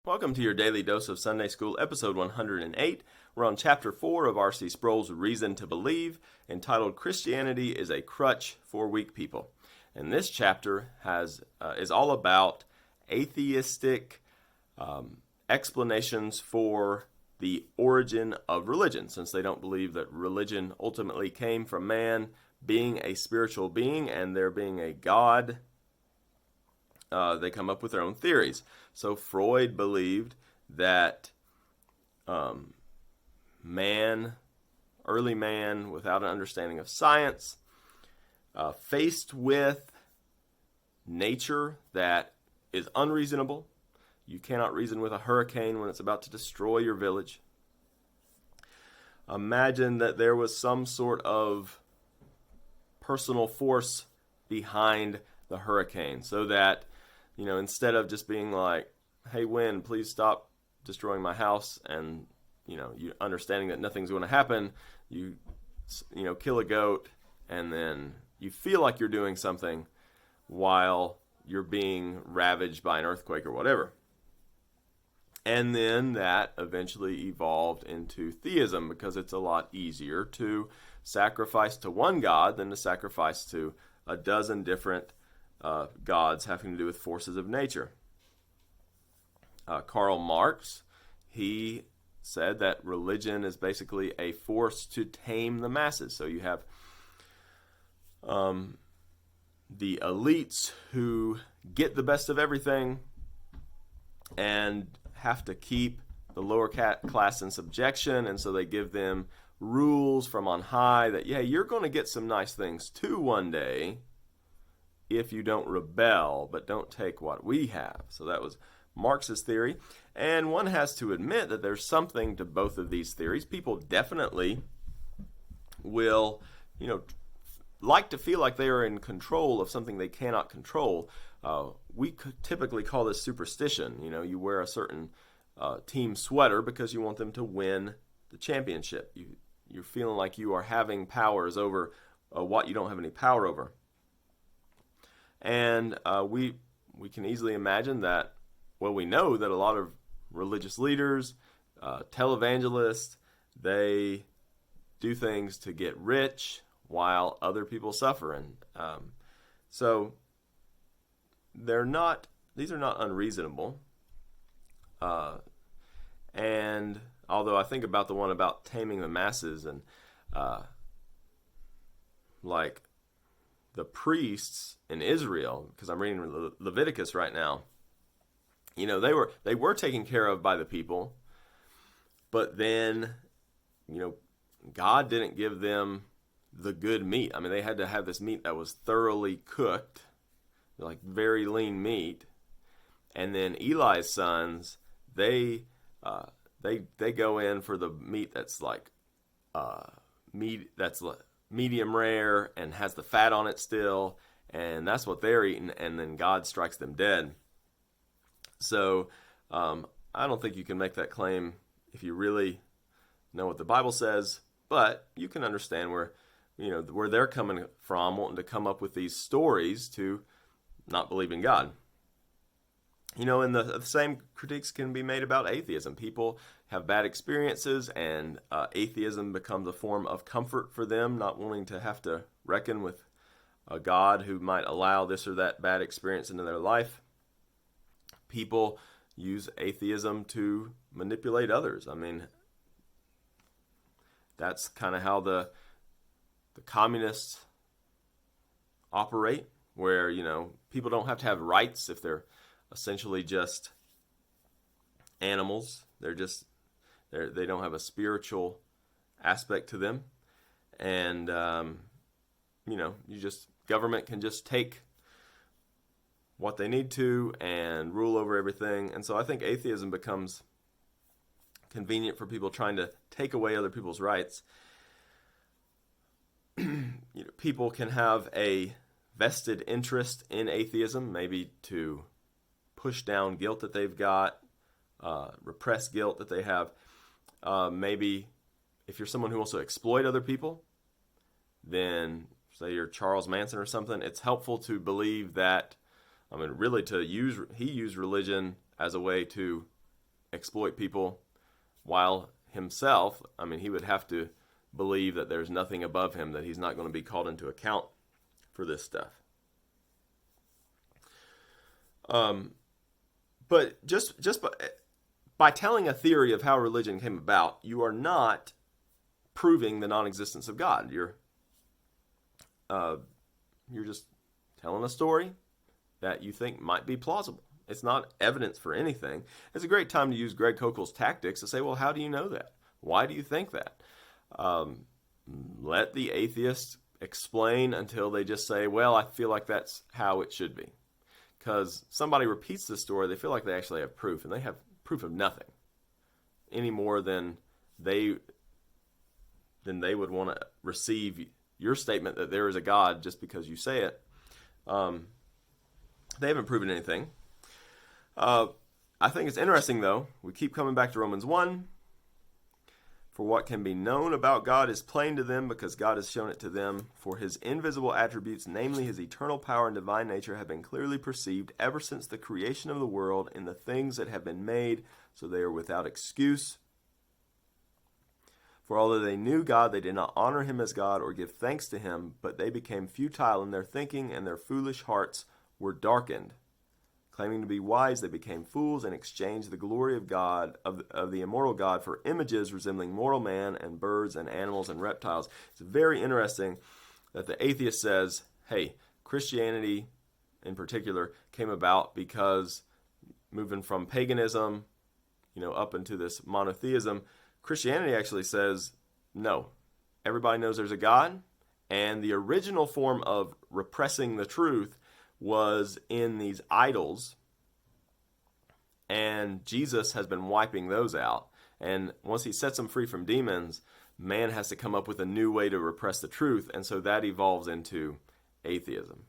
Welcome to your daily dose of Sunday School, episode 108. We're on chapter 4 of R.C. Sproul's Reason to Believe, entitled Christianity is a Crutch for Weak People. And this chapter is all about atheistic explanations for the origin of religion, since they don't believe that religion ultimately came from man being a spiritual being and there being a God. They come up with their own theories. So Freud believed that early man, without an understanding of science, faced with nature that is unreasonable. You cannot reason with a hurricane when it's about to destroy your village. Imagine that there was some sort of personal force behind the hurricane, so that instead of just being like, hey, wind, please stop destroying my house, and, you understanding that nothing's going to happen, you kill a goat, and then you feel like you're doing something while you're being ravaged by an earthquake or whatever. And then that eventually evolved into theism, because it's a lot easier to sacrifice to one God than to sacrifice to a dozen different gods having to do with forces of nature. Karl Marx, he said that religion is basically a force to tame the masses. So you have the elites who get the best of everything and have to keep the lower class in subjection, and so they give them rules from on high that, yeah, you're going to get some nice things too one day if you don't rebel, but don't take what we have. So that was Marx's theory. And one has to admit that there's something to both of these theories. People definitely will, like to feel like they are in control of something they cannot control. We could typically call this superstition. You wear a certain team sweater because you want them to win the championship. You're feeling like you are having powers over what you don't have any power over. And we can easily imagine that, we know that a lot of religious leaders, televangelists, they do things to get rich while other people suffer. And so these are not unreasonable. And although I think about the one about taming the masses, and like the priests in Israel, because I'm reading Leviticus right now, they were taken care of by the people, but then, God didn't give them the good meat. I mean, they had to have this meat that was thoroughly cooked, like very lean meat. And then Eli's sons, they go in for the meat that's like medium rare and has the fat on it still, and that's what they're eating, and then God strikes them dead. So I don't think you can make that claim if you really know what the Bible says, but you can understand where they're coming from, wanting to come up with these stories to not believe in God. And the same critiques can be made about atheism. People have bad experiences, and atheism becomes a form of comfort for them, not wanting to have to reckon with a God who might allow this or that bad experience into their life. People use atheism to manipulate others. I mean, that's kind of how the communists operate, where, people don't have to have rights if they're essentially just animals. They don't have a spiritual aspect to them. And, government can just take what they need to and rule over everything. And so I think atheism becomes convenient for people trying to take away other people's rights. People can have a vested interest in atheism, maybe to push down guilt that they've got, repress guilt that they have. Maybe if you're someone who wants to exploit other people, then say you're Charles Manson or something, it's helpful to believe that, really he used religion as a way to exploit people, while himself, he would have to believe that there's nothing above him, that he's not going to be called into account for this stuff. But just by telling a theory of how religion came about, you are not proving the non-existence of God. You're just telling a story that you think might be plausible. It's not evidence for anything. It's a great time to use Greg Koukl's tactics to say, well, how do you know that? Why do you think that? Let the atheist explain until they just say, well, I feel like that's how it should be. Because somebody repeats the story, they feel like they actually have proof, and they have proof of nothing any more than they would want to receive your statement that there is a God just because you say it. They haven't proven anything. I think it's interesting, though. We keep coming back to Romans 1. For what can be known about God is plain to them because God has shown it to them. For his invisible attributes, namely his eternal power and divine nature, have been clearly perceived ever since the creation of the world in the things that have been made, so they are without excuse. For although they knew God, they did not honor him as God or give thanks to him, but they became futile in their thinking, and their foolish hearts were darkened. Claiming to be wise, they became fools and exchanged the glory of God, of the immortal God, for images resembling mortal man and birds and animals and reptiles. It's very interesting that the atheist says, hey, Christianity in particular came about because moving from paganism, up into this monotheism, Christianity actually says, no, everybody knows there's a God, and the original form of repressing the truth was in these idols, and Jesus has been wiping those out. And once he sets them free from demons, man has to come up with a new way to repress the truth, and so that evolves into atheism.